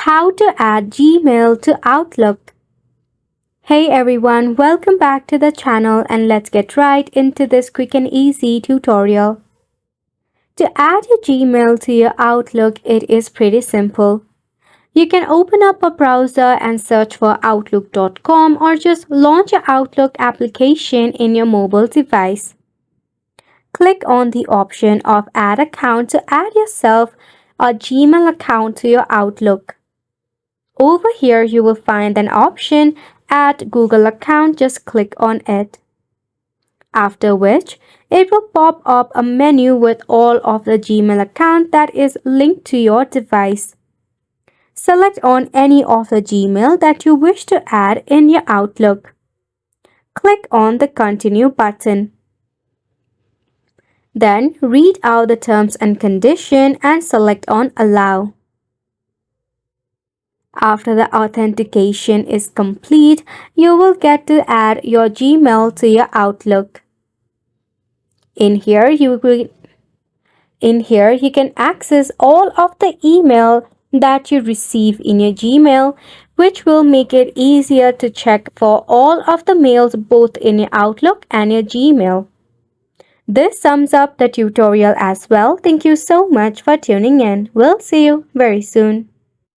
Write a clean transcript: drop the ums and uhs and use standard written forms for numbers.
How to add Gmail to Outlook. Hey everyone, welcome back to the channel and let's get right into this quick and easy tutorial. To add your Gmail to your Outlook, it is pretty simple. You can open up a browser and search for outlook.com or just launch your Outlook application in your mobile device. Click on the option of Add Account to add yourself a Gmail account to your Outlook. Over here, you will find an option, Add Google Account. Just click on it. After which, it will pop up a menu with all of the Gmail account that is linked to your device. Select on any of the Gmail that you wish to add in your Outlook. Click on the Continue button. Then read out the terms and condition and select on Allow. After the authentication is complete, you will get to add your Gmail to your Outlook. In here, you can access all of the email that you receive in your Gmail, which will make it easier to check for all of the mails both in your Outlook and your Gmail. This sums up the tutorial as well. Thank you so much for tuning in. We'll see you very soon.